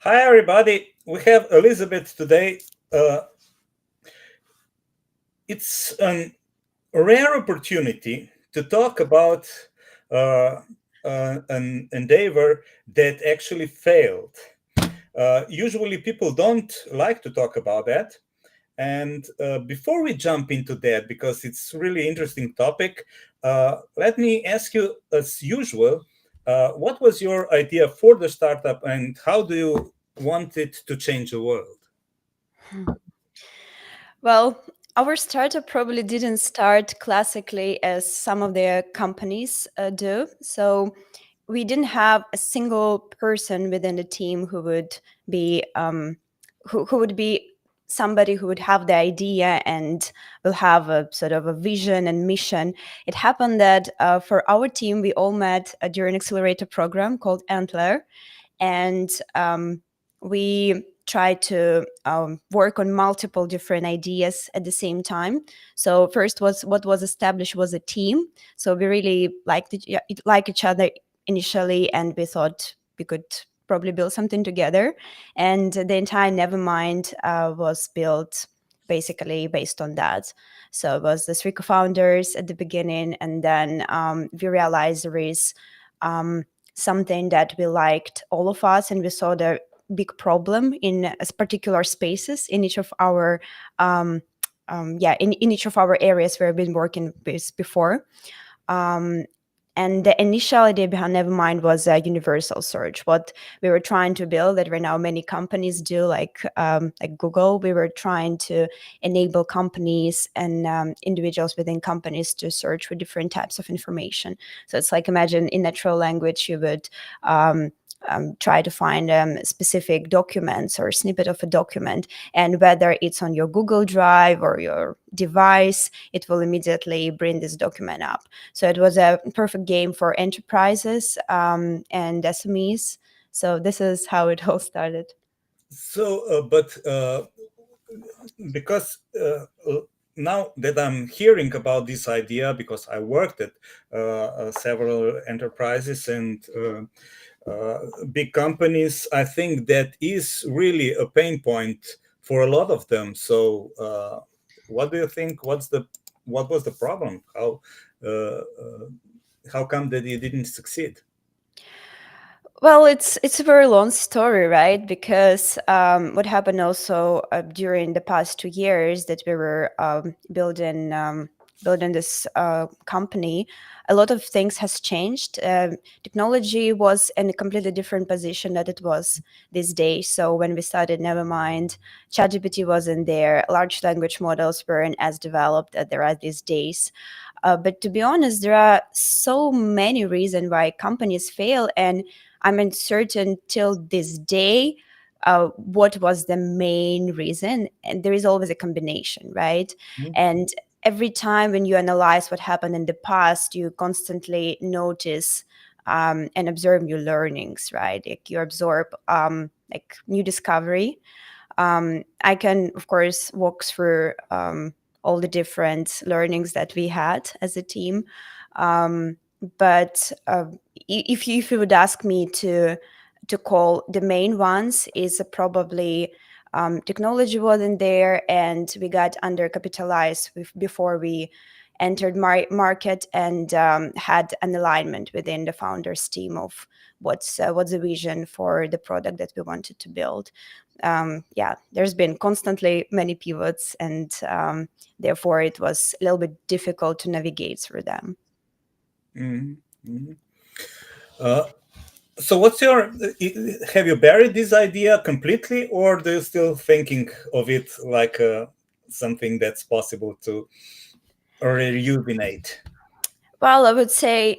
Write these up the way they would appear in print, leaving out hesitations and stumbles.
Hi, everybody. We have Elizabeth today. Uh, it's a rare opportunity to talk about uh, an endeavor that actually failed. Usually, people don't like to talk about that. And before we jump into that, because it's really interesting topic, let me ask you, as usual, what was your idea for the startup, and how do you want it to change the world? Well, our startup probably didn't start classically as some of the companies do. So we didn't have a single person within the team who would be who would be somebody who would have the idea and will have a sort of a vision and mission. It happened that for our team, we all met during an accelerator program called Antler, and we try to work on multiple different ideas at the same time. So first was what was established was a team. So we really like each other initially, and we thought we could probably build something together. And the entire Nevermind was built basically based on that. So it was the three co-founders at the beginning, and then we realized there is something that we liked, all of us, and we saw the big problem in particular spaces in each of our in each of our areas where we've been working with before. um, and the initial idea behind Nevermind was a universal search. What we were trying to build, that right now many companies do, like Google, we were trying to enable companies and individuals within companies to search for different types of information. So it's like, imagine in natural language, you would um, try to find specific documents or snippet of a document, and whether it's on your Google Drive or your device, it will immediately bring this document up. So it was a perfect game for enterprises and SMEs. So this is how it all started. But because now that I'm hearing about this idea, because I worked at several enterprises and big companies, I think that is really a pain point for a lot of them. So, what do you think? What was the problem? How come that you didn't succeed? Well, it's a very long story, right? Because what happened also during the past 2 years that we were building this company, a lot of things has changed. Technology was in a completely different position that it was these days. So when we started Nevermind, ChatGPT wasn't there. Large language models weren't as developed as they are these days. But to be honest, there are so many reasons why companies fail, and I'm uncertain till this day what was the main reason. And there is always a combination, right? And every time when you analyze what happened in the past, you constantly notice and observe new learnings, right? Like you absorb like new discovery. I can, of course, walk through all the different learnings that we had as a team. Um, but if you would ask me to call the main ones, is probably technology wasn't there, and we got undercapitalized before we entered market, and had an alignment within the founders team of what's the vision for the product that we wanted to build. Yeah, there's been constantly many pivots, and therefore it was a little bit difficult to navigate through them. Mhm. Mhm. Uh, so, what's your? Have you buried this idea completely, or do you still thinking of it like something that's possible to rejuvenate? Well, I would say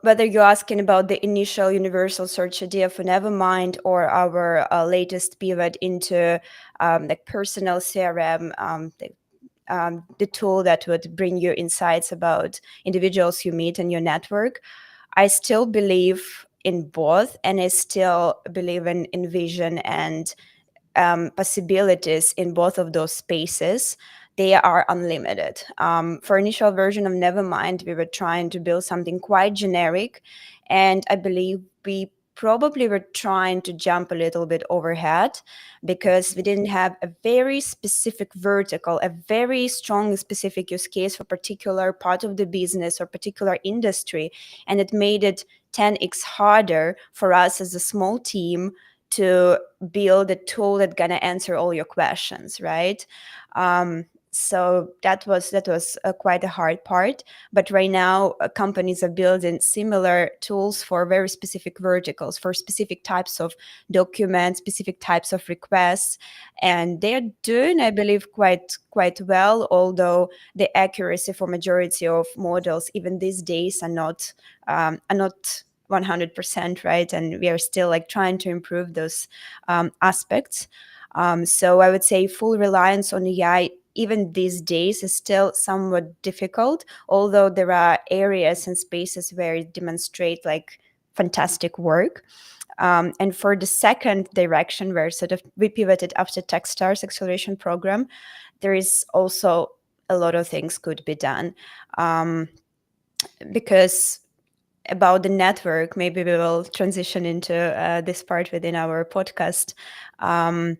whether you're asking about the initial universal search idea for Nevermind or our latest pivot into like personal CRM, the tool that would bring you insights about individuals you meet in your network, I still believe in both, and I still believe in vision and possibilities in both of those spaces. They are unlimited. For initial version of Nevermind, we were trying to build something quite generic, and I believe we probably were trying to jump a little bit overhead because we didn't have a very specific vertical, a very strong specific use case for particular part of the business or particular industry. And it made it 10x harder for us as a small team to build a tool that's gonna answer all your questions, right? So that was quite a hard part. But right now, companies are building similar tools for very specific verticals, for specific types of documents, specific types of requests, and they're doing, I believe, quite well. Although the accuracy for majority of models, even these days, are not 100%, right? And we are still like trying to improve those aspects. So I would say full reliance on AI even these days is still somewhat difficult, although there are areas and spaces where it demonstrate like fantastic work. And for the second direction, where sort of we pivoted after Techstars acceleration program, there is also a lot of things could be done, because about the network, maybe we will transition into this part within our podcast. Um,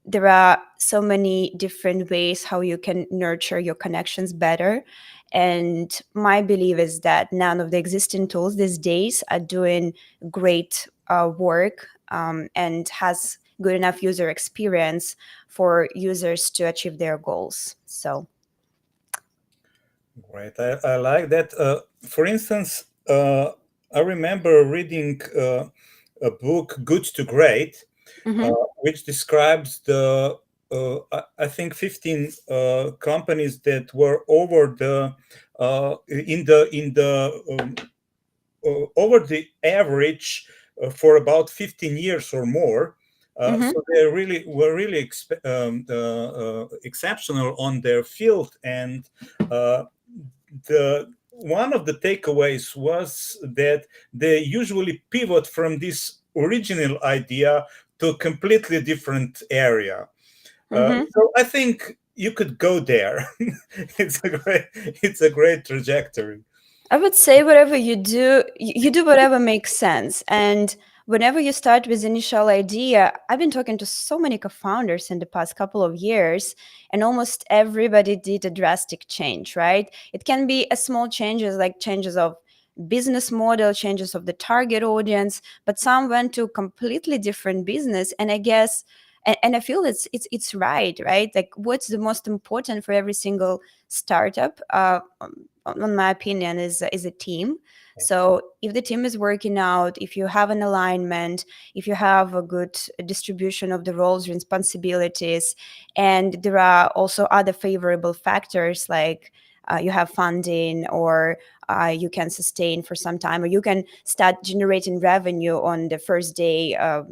there are so many different ways how you can nurture your connections better. And my belief is that none of the existing tools these days are doing great work, and has good enough user experience for users to achieve their goals. So, Right. I like that. For instance, I remember reading a book, Good to Great, uh, mm-hmm, which describes I think 15 companies that were over the in the over the average for about 15 years or more. mm-hmm, So they really were really exceptional on their field, and the one of the takeaways was that they usually pivot from this original idea to a completely different area. mm-hmm. So I think you could go there. It's a great trajectory. I would say whatever you do, you do whatever makes sense. And whenever you start with initial idea, I've been talking to so many co-founders in the past couple of years, and almost everybody did a drastic change, right? It can be a small changes like changes of business model, changes of the target audience, but some went to completely different business. And I guess and I feel it's right? Like what's the most important for every single startup? On my opinion, is a team. So if the team is working out, if you have an alignment, if you have a good distribution of the roles, responsibilities, and there are also other favorable factors like you have funding, or you can sustain for some time, or you can start generating revenue on the first day of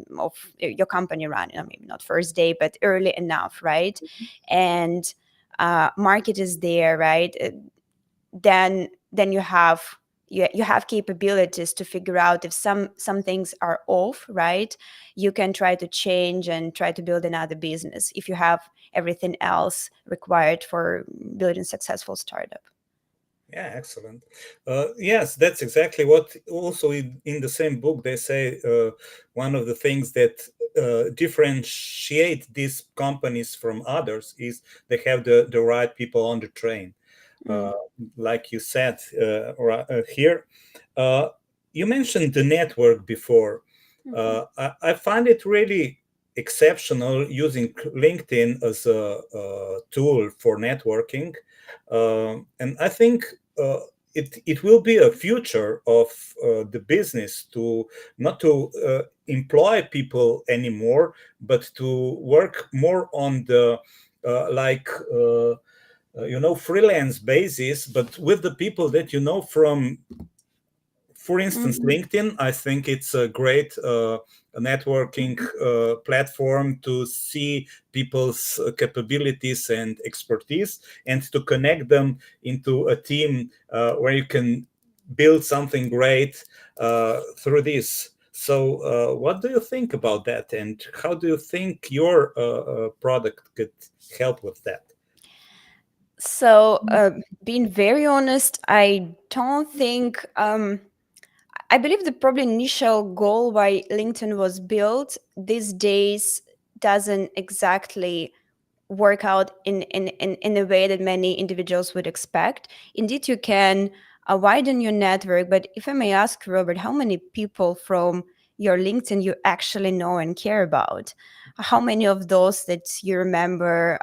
your company running, or maybe not first day, but early enough, right? And market is there, right? Then you have capabilities to figure out if some things are off, right? You can try to change and try to build another business if you have everything else required for building successful startup. Yeah, excellent. Yes, that's exactly what also in the same book they say one of the things that differentiate these companies from others is they have the right people on the train. Mm, Uh, like you said here, uh, you mentioned the network before. mhm, I find it really exceptional using LinkedIn as a tool for networking. And I think uh, it will be a future of the business to not to employ people anymore, but to work more on the like freelance basis, but with the people that you know from, for instance, mhm, LinkedIn. I think it's a great networking mhm. platform to see people's capabilities and expertise, and to connect them into a team where you can build something great through this. So, what do you think about that, and how do you think your product could help with that? So, being very honest, I don't think I believe the probably initial goal why LinkedIn was built these days doesn't exactly work out in a way that many individuals would expect. Indeed, you can widen your network, but if I may ask, Robert, how many people from your LinkedIn you actually know and care about? How many of those that you remember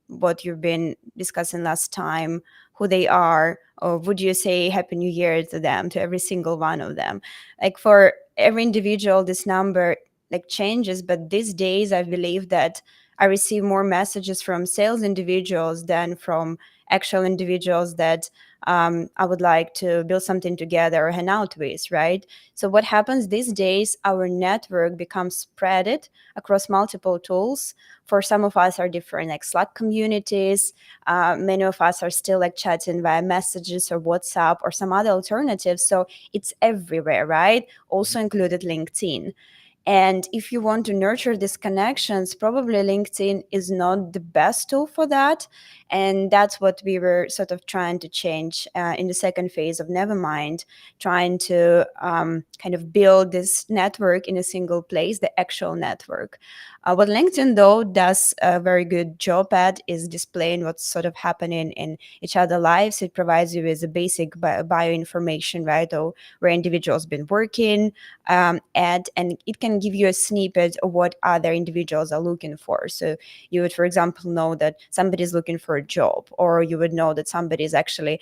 what you've been discussing last time, who they are, or would you say Happy New Year to them, to every single one of them? Like for every individual, this number like changes, but these days I believe that I receive more messages from sales individuals than from actual individuals that I would like to build something together or hang out with, right? So what happens these days, our network becomes spreaded across multiple tools. For some of us are different, like Slack communities. Many of us are still like chatting via messages or WhatsApp or some other alternatives. So it's everywhere, right? Also included LinkedIn. And if you want to nurture these connections, probably LinkedIn is not the best tool for that. And that's what we were sort of trying to change in the second phase of Nevermind, trying to kind of build this network in a single place, the actual network. What LinkedIn, though, does a very good job at is displaying what's sort of happening in each other's lives. It provides you with a basic bio information, right? Or where individuals been working, and it can give you a snippet of what other individuals are looking for. So you would, for example, know that somebody is looking for a job, or you would know that somebody is actually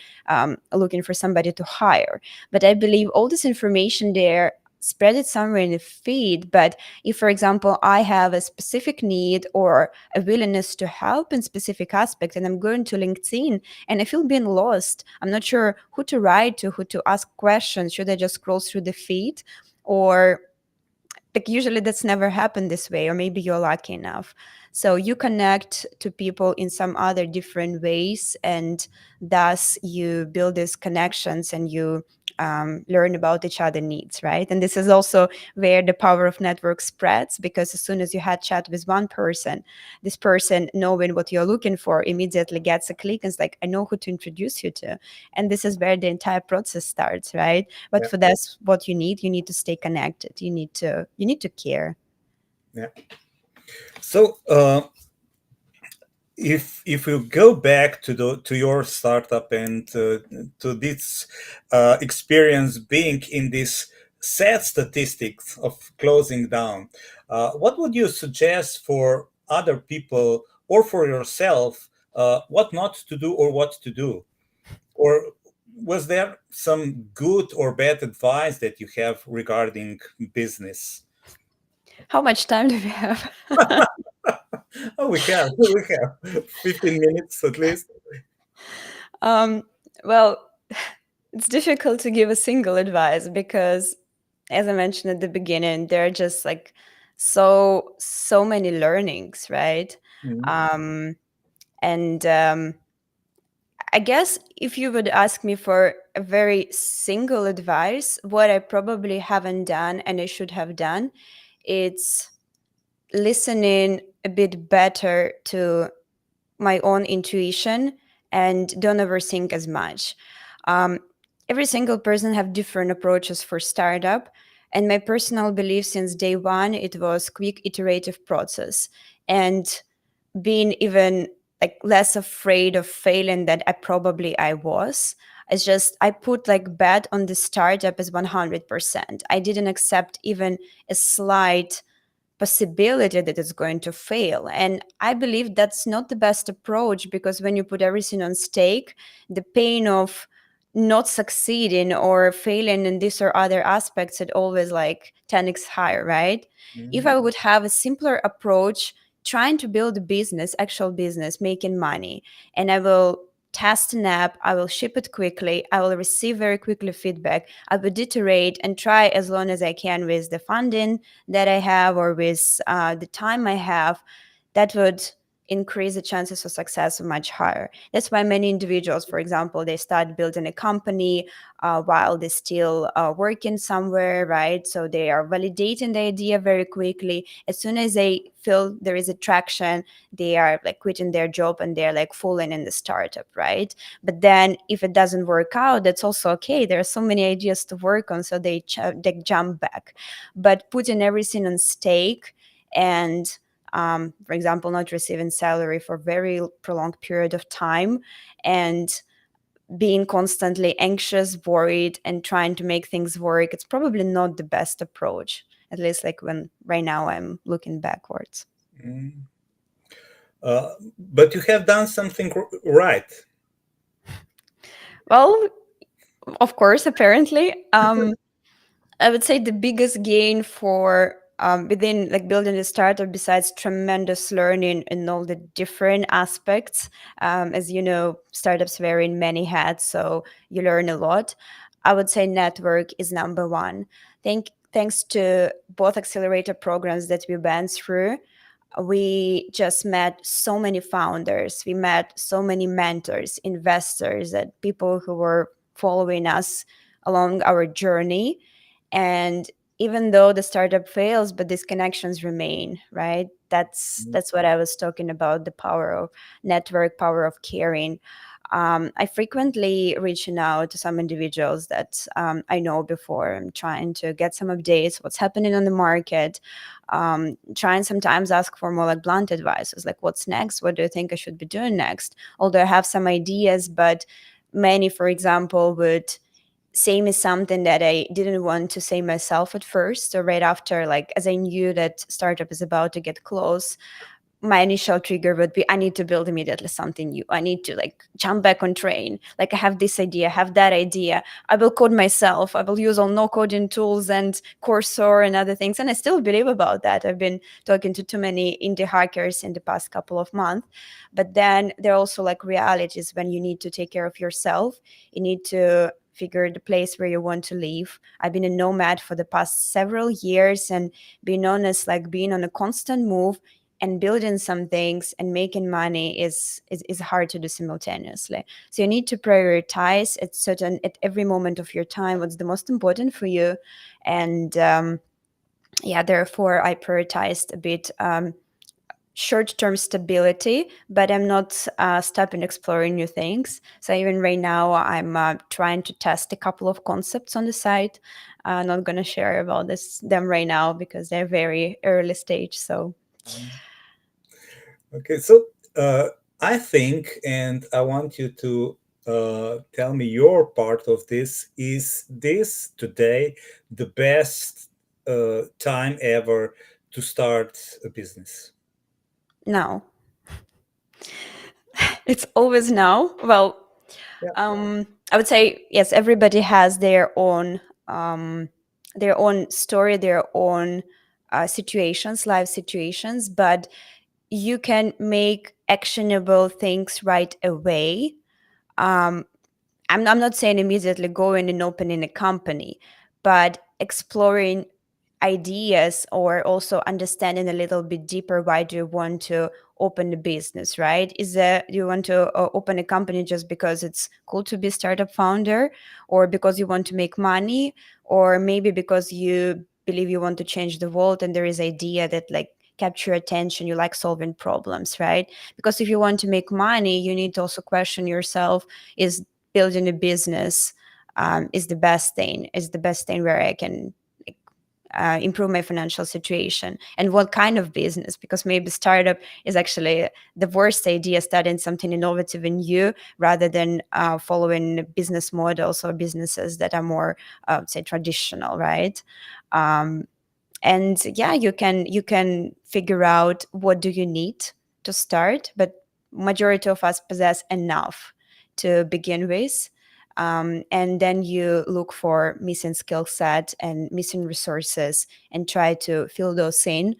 looking for somebody to hire. But I believe all this information there, spread it somewhere in the feed. But if, for example, I have a specific need or a willingness to help in specific aspect, and I'm going to LinkedIn and I feel being lost, I'm not sure who to write to, who to ask questions, should I just scroll through the feed? Or like usually that's never happened this way, or maybe you're lucky enough. So you connect to people in some other different ways, and thus you build these connections and you learn about each other needs, right? And this is also where the power of network spreads, because as soon as you had chat with one person, this person knowing what you're looking for immediately gets a click and it's like, I know who to introduce you to. And this is where the entire process starts, right? But Yeah, for that's what you need to stay connected, you need to care. yeah. So if you go back to the to your startup and to this experience being in this sad statistics of closing down, what would you suggest for other people or for yourself, what not to do or what to do? Or was there some good or bad advice that you have regarding business? How much time do we have? Oh, we have 15 minutes at least. um, well, it's difficult to give a single advice because, as I mentioned at the beginning, there are just like so many learnings, right? Mhm. um, and I guess if you would ask me for a very single advice, what I probably haven't done and I should have done, it's listening a bit better to my own intuition and don't overthink as much. Um, every single person have different approaches for startup, and my personal belief since day one it was quick iterative process, and being even like less afraid of failing than I was. It's just I put like bet on the startup as 100%. I didn't accept even a slight possibility that it's going to fail. And I believe that's not the best approach, because when you put everything on stake, the pain of not succeeding or failing in this or other aspects, it always like 10x higher, right? If Mhm. I would have a simpler approach, trying to build a business, actual business, making money, and I will test an app, I will ship it quickly, I will receive very quickly feedback, I would iterate and try as long as I can with the funding that I have or with the time I have, that would increase the chances of success much higher. That's why many individuals, for example, they start building a company while they're still working somewhere, right? So they are validating the idea very quickly. As soon as they feel there is attraction, they are like quitting their job and they're like falling in the startup, right? But then if it doesn't work out, that's also okay. There are so many ideas to work on, so they jump back. But putting everything on stake and for example, not receiving salary for a very prolonged period of time and being constantly anxious, worried, and trying to make things work, it's probably not the best approach. At least like when right now I'm looking backwards. Mm. But you have done something right. Well, of course, apparently. I would say the biggest gain for within like building a startup, besides tremendous learning in all the different aspects, as you know, startups wear in many hats, so you learn a lot. I would say network is number one. Thanks to both accelerator programs that we went through, we just met so many founders. We met so many mentors, investors, and people who were following us along our journey. And even though the startup fails, but these connections remain, right? That's what I was talking about, the power of network, power of caring. I frequently reaching out to some individuals that I know before. I'm trying to get some updates, what's happening on the market. Try and sometimes ask for more like blunt advices, like what's next? What do you think I should be doing next? Although I have some ideas, but many, for example, would say me something that I didn't want to say myself at first. So right after, like as I knew that startup is about to get close, my initial trigger would be I need to build immediately something new. I need to like jump back on train. Like I have this idea, I have that idea. I will code myself. I will use all no coding tools and Coursera and other things. And I still believe about that. I've been talking to too many indie hackers in the past couple of months. But then there are also like realities when you need to take care of yourself. You need to figure the place where you want to live. I've been a nomad for the past several years, and being honest, like being on a constant move and building some things and making money is hard to do simultaneously. So you need to prioritize at every moment of your time what's the most important for you. And yeah, therefore I prioritized a bit short-term stability, but I'm not stopping exploring new things. So even right now I'm trying to test a couple of concepts on the site. Not going to share about them right now because they're very early stage. So Okay, so uh, I think, and I want you to tell me your part of this. Is this today the best time ever to start a business? now it's always now. Well, Yeah. I would say yes. Everybody has their own story, their own situations, life situations, but you can make actionable things right away. Um, I'm not saying immediately going and opening a company, but exploring ideas or also understanding a little bit deeper why do you want to open a business, right? Is that do you want to open a company just because it's cool to be a startup founder, or because you want to make money, or maybe because you believe you want to change the world and there is idea that like capture your attention, you like solving problems, right? Because if you want to make money, you need to also question yourself, is building a business is the best thing where I can improve my financial situation, and what kind of business, because maybe startup is actually the worst idea, starting something innovative and new rather than following business models or businesses that are more say traditional, right? um, and yeah, you can figure out what do you need to start, but majority of us possess enough to begin with. And then you look for missing skill set and missing resources and try to fill those in.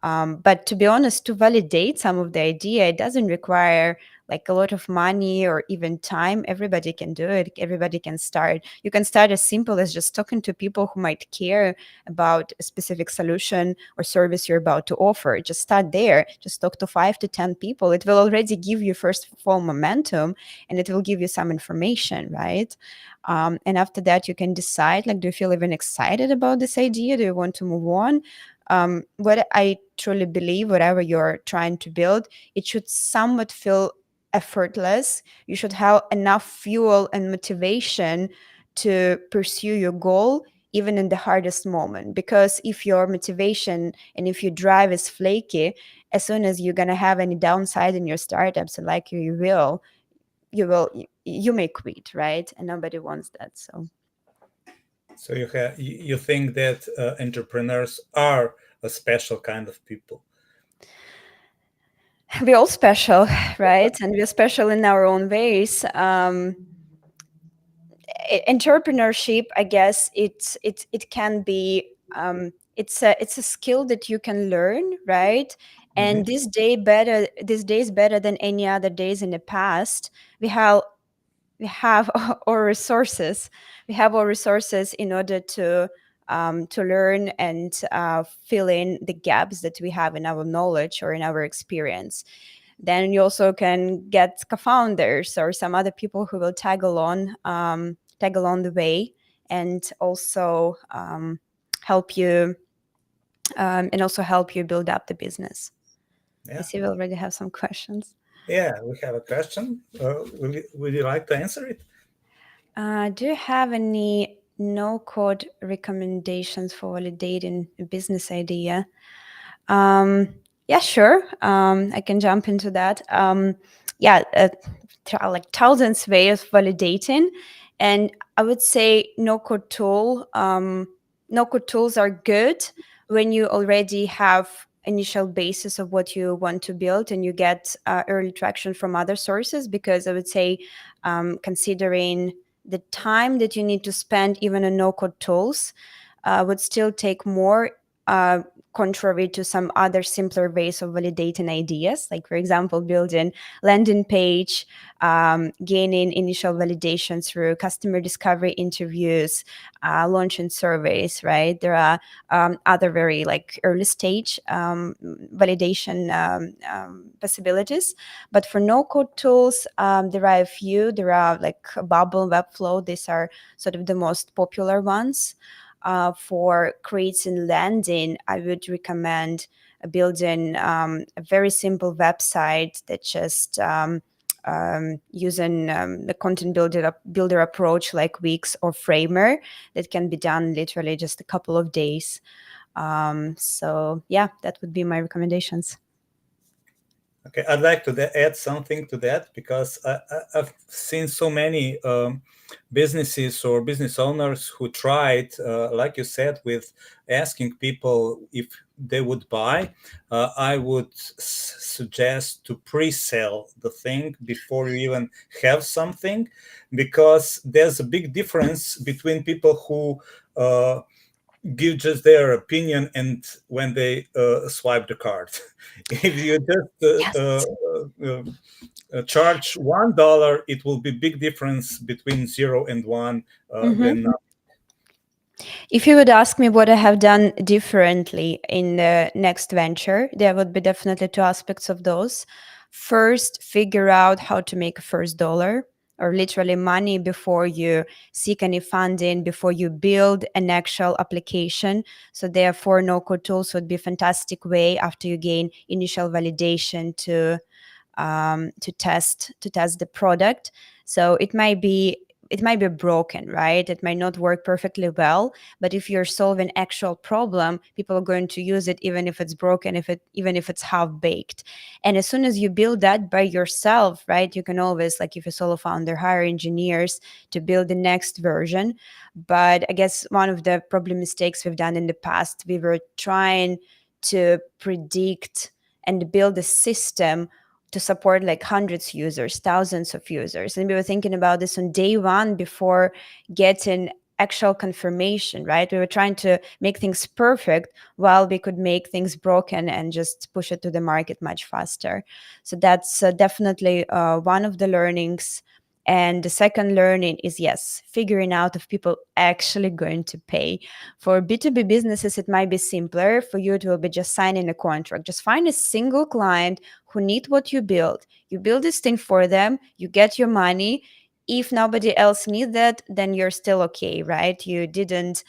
But to be honest, to validate some of the idea, it doesn't require like a lot of money or even time, everybody can do it. Everybody can start. You can start as simple as just talking to people who might care about a specific solution or service you're about to offer. Just start there. Just talk to 5 to 10 people. It will already give you, first of all, momentum, and it will give you some information, right? And after that, you can decide, like, do you feel even excited about this idea? Do you want to move on? What I truly believe, whatever you're trying to build, it should somewhat feel effortless. You should have enough fuel and motivation to pursue your goal, even in the hardest moment. Because if your motivation and if your drive is flaky, as soon as you're gonna have any downside in your startups, and like you may quit, right? And nobody wants that. So So you think that entrepreneurs are a special kind of people. we're all special, right? And we're special in our own ways. Entrepreneurship, I guess, it can be, it's a skill that you can learn, right? Mhm. And this day is better than any other days in the past. We have our resources. We have our resources in order to learn and fill in the gaps that we have in our knowledge or in our experience. Then you also can get co-founders or some other people who will tag along the way, and also help you help you build up the business. I Yeah, see we already have some questions. yeah. We have a question. Would you like to answer it? Do you have any no-code recommendations for validating a business idea? Um, yeah, sure. I can jump into that. Yeah, like thousands ways of validating, and I would say no-code tool. No-code tools are good when you already have initial basis of what you want to build and you get early traction from other sources. Because I would say, considering the time that you need to spend even on no-code tools, would still take more, contrary to some other simpler ways of validating ideas, like, for example, building landing page, gaining initial validation through customer discovery interviews, launching surveys, right? There are other very like early stage validation possibilities. But for no code tools, there are a few. There are like Bubble, Webflow. These are sort of the most popular ones. For creating landing, I would recommend building a very simple website that just using the content builder approach like Wix or Framer, that can be done literally just a couple of days. So yeah, that would be my recommendations. Okay, I'd like to add something to that because I've seen so many businesses or business owners who tried, like you said, with asking people if they would buy. I would suggest to pre-sell the thing before you even have something, because there's a big difference between people who give just their opinion and when they swipe the card. If you just Yes. charge $1, it will be big difference between 0 and 1 than Mhm. If you would ask me what I have done differently in the next venture, there would be definitely two aspects of those. First, figure out how to make a first dollar, or literally money, before you seek any funding, before you build an actual application. So therefore, no-code tools would be a fantastic way after you gain initial validation to test the product. So it might be broken, right? It might not work perfectly well, but if you're solving actual problem, people are going to use it even if it's broken, even if it's half baked. And as soon as you build that by yourself, right, you can always, like, if you're solo founder, hire engineers to build the next version. But I guess one of the probably mistakes we've done in the past, we were trying to predict and build a system to support like hundreds users, thousands of users. And we were thinking about this on day one before getting actual confirmation, right? We were trying to make things perfect while we could make things broken and just push it to the market much faster. So that's definitely one of the learnings. And the second learning is, yes, figuring out if people actually going to pay. For B2B businesses, it might be simpler. For you, it will be just signing a contract. Just find a single client who need what you build. You build this thing for them, you get your money. If nobody else needs that, then you're still okay, right? You didn't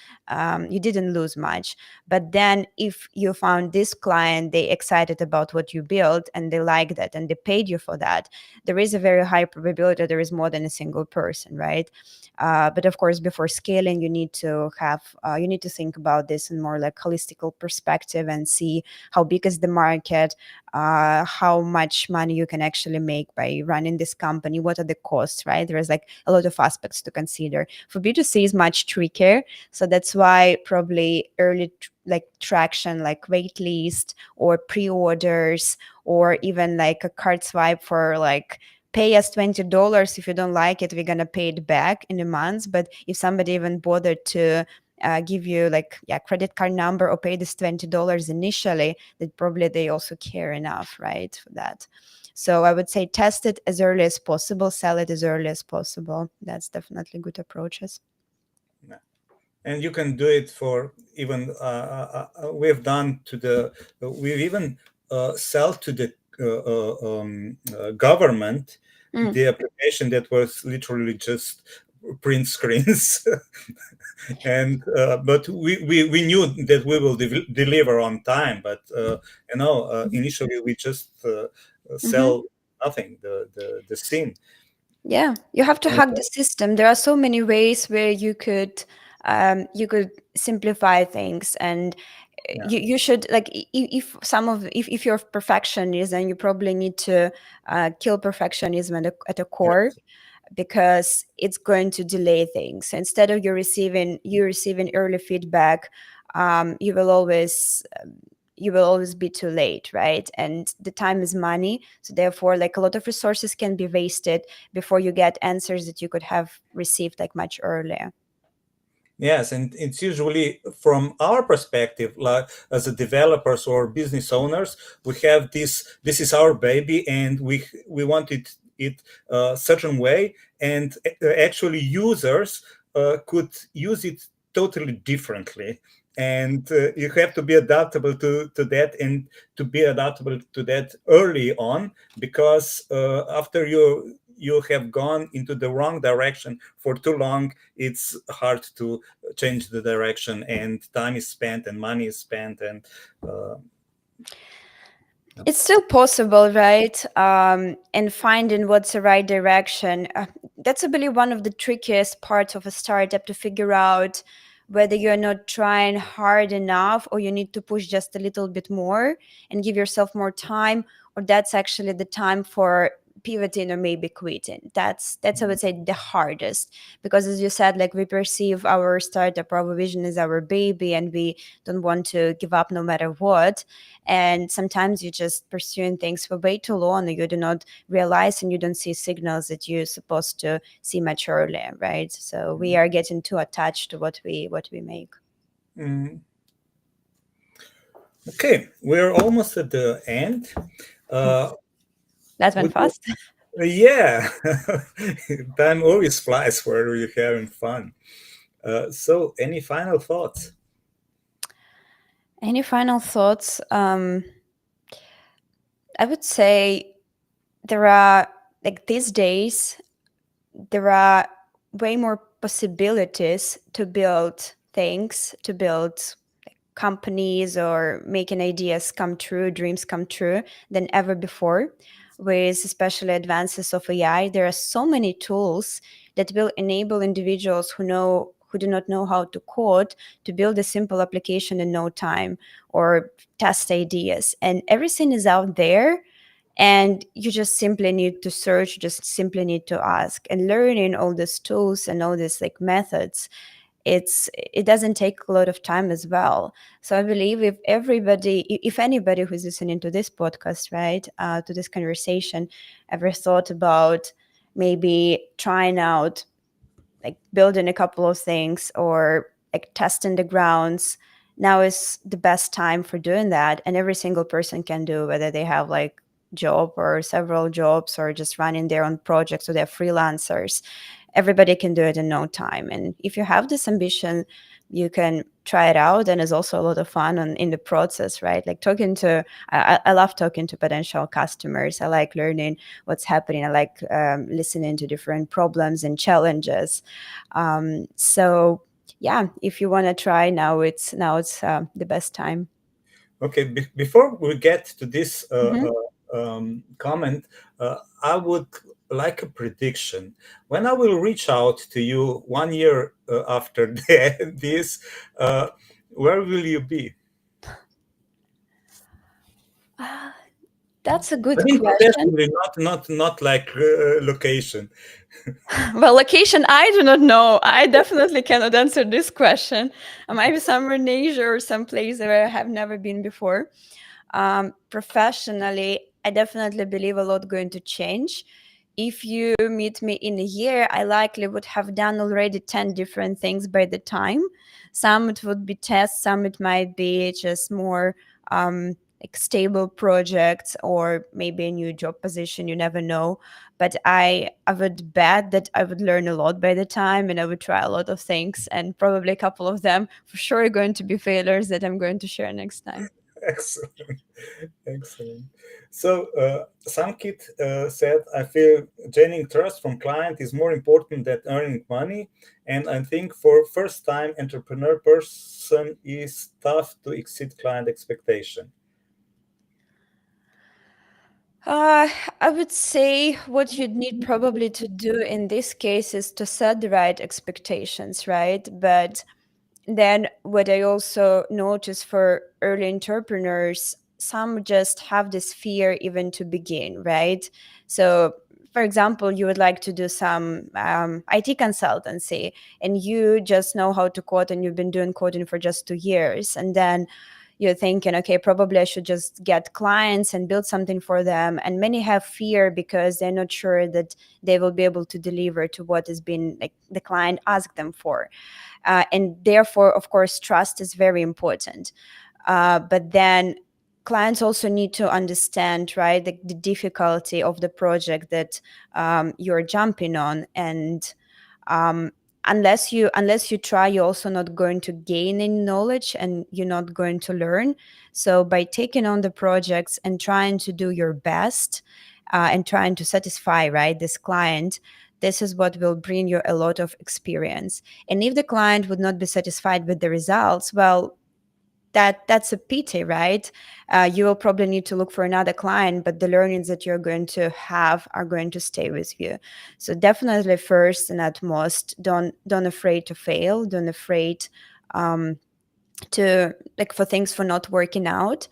lose much. But then if you found this client, they excited about what you built and they like that and they paid you for that, there is a very high probability there is more than a single person, right? But of course, before scaling, you need to think about this in more like holistical perspective and see how big is the market, how much money you can actually make by running this company, what are the costs, right? There's like a lot of aspects to consider. For B2C is much trickier, so that's why probably early like traction, like wait list or pre-orders, or even like a card swipe for like pay us $20. If you don't like it, we're gonna pay it back in a month. But if somebody even bothered to give you like credit card number or pay this $20 initially, that probably they also care enough, right, for that. So I would say test it as early as possible, sell it as early as possible. That's definitely good approaches. And you can do it for even we've done to the we've even sell to the government Mm. the application that was literally just print screens. And but we knew that we will deliver on time, but initially we just Mm-hmm. sell nothing, the scene. Yeah, you have to And hack the system. There are so many ways where you could simplify things, and yeah, you should like if some of if you're a perfectionist, then you probably need to kill perfectionism at the yeah. core, because it's going to delay things. So instead of you receiving early feedback, you will always be too late, right? And the time is money, so therefore like a lot of resources can be wasted before you get answers that you could have received like much earlier. Yes, and it's usually from our perspective, like as a developers or business owners, we have this. This is our baby, and we want it certain way, and actually users could use it totally differently. And you have to be adaptable to that, and to be adaptable to that early on, because after you have gone into the wrong direction for too long, it's hard to change the direction, and time is spent and money is spent, and uh, It's still possible, right? And finding what's the right direction. That's, I believe, one of the trickiest parts of a startup, to figure out whether you're not trying hard enough or you need to push just a little bit more and give yourself more time, or that's actually the time for pivoting or maybe quitting. That's I would say the hardest, because as you said, like we perceive our startup, our vision is our baby, and we don't want to give up no matter what. And sometimes you're just pursuing things for way too long, and you do not realize and you don't see signals that you're supposed to see much earlier, right? So we are getting too attached to what we make. mm, okay, we're almost at the end. uh, That went would you, fast. yeah. Time always flies where you're having fun. So any final thoughts? Any final thoughts? I would say there are, like these days, there are way more possibilities to build things, to build companies or making ideas come true, dreams come true, than ever before. With especially advances of AI, there are so many tools that will enable individuals who do not know how to code to build a simple application in no time, or test ideas. And everything is out there, and you just simply need to search, just simply need to ask. And learning all these tools and all these like methods, it doesn't take a lot of time as well. So I believe if anybody who's listening to this podcast, right, to this conversation, ever thought about maybe trying out like building a couple of things or like testing the grounds, now is the best time for doing that. And every single person can do, whether they have like job or several jobs or just running their own projects or they're freelancers. Everybody can do it in no time. And if you have this ambition, you can try it out, and it's also a lot of fun in the process, right? Like talking to I love talking to potential customers. I like learning what's happening. I like listening to different problems and challenges. So yeah, if you want to try, now it's the best time. Okay, before we get to this Mhm. comment, I would like a prediction. When I will reach out to you 1 year after this, uh, where will you be? Ah, that's a I good mean, question. professionally, not like location. Well, location, I do not know. I definitely cannot answer this question. I might be somewhere in Asia or some place where I have never been before. Professionally, I definitely believe a lot going to change. If you meet me in a year, I likely would have done already 10 different things by the time. Some it would be tests, some it might be just more like stable projects or maybe a new job position. You never know. But I would bet that I would learn a lot by the time, and I would try a lot of things, and probably a couple of them for sure are going to be failures that I'm going to share next time. Excellent. Excellent. So, Samkit said, I feel gaining trust from client is more important than earning money. And I think for first time entrepreneur person is tough to exceed client expectation. Uh, I would say what you'd need probably to do in this case is to set the right expectations, right? But then what I also notice for early entrepreneurs, some just have this fear even to begin, right? So, for example, you would like to do some IT consultancy, and you just know how to code, and you've been doing coding for just 2 years, and then you're thinking, okay, probably I should just get clients and build something for them. And many have fear because they're not sure that they will be able to deliver to what has been like the client asked them for. And therefore, of course, trust is very important. But then clients also need to understand, right, the difficulty of the project that you're jumping on. And um, unless you try, you're also not going to gain any knowledge, and you're not going to learn. So by taking on the projects and trying to do your best, and trying to satisfy, right, this client, this is what will bring you a lot of experience. And if the client would not be satisfied with the results, well, that's a pity, right? You will probably need to look for another client, but the learnings that you're going to have are going to stay with you. So definitely, first and at most, don't afraid to fail, don't afraid um, to like for things for not working out.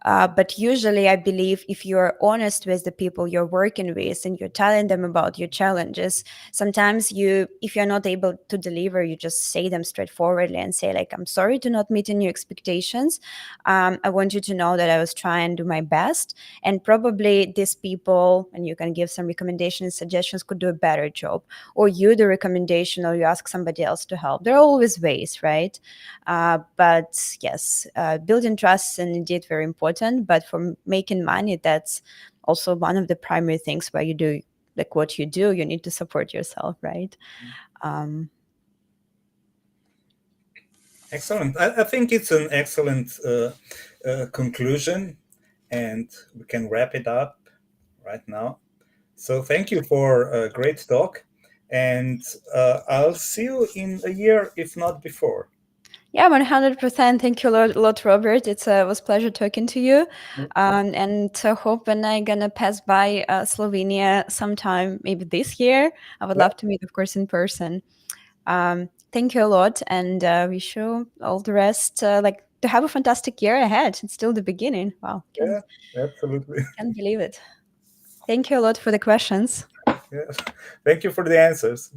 But usually, I believe if you're honest with the people you're working with and you're telling them about your challenges, sometimes if you're not able to deliver, you just say them straightforwardly and say, like, I'm sorry to not meeting your expectations. I want you to know that I was trying to do my best. And probably these people, and you can give some recommendations, suggestions, could do a better job. Or you do a recommendation, or you ask somebody else to help. There are always ways, right? But yes, building trust is indeed very important. But for making money, that's also one of the primary things where you do like what you do. You need to support yourself, right? Um, Excellent. I think it's an excellent conclusion, and we can wrap it up right now. So thank you for a great talk, and I'll see you in a year, if not before. yeah, 100%. Thank you a lot, Robert. It was pleasure talking to you. And I hope when I gonna pass by Slovenia sometime, maybe this year, I would Yeah, love to meet, of course, in person. Thank you a lot, and wish you all the rest. Like to have a fantastic year ahead. It's still the beginning. Wow, yeah, absolutely. can't believe it. Thank you a lot for the questions. Yeah. Thank you for the answers.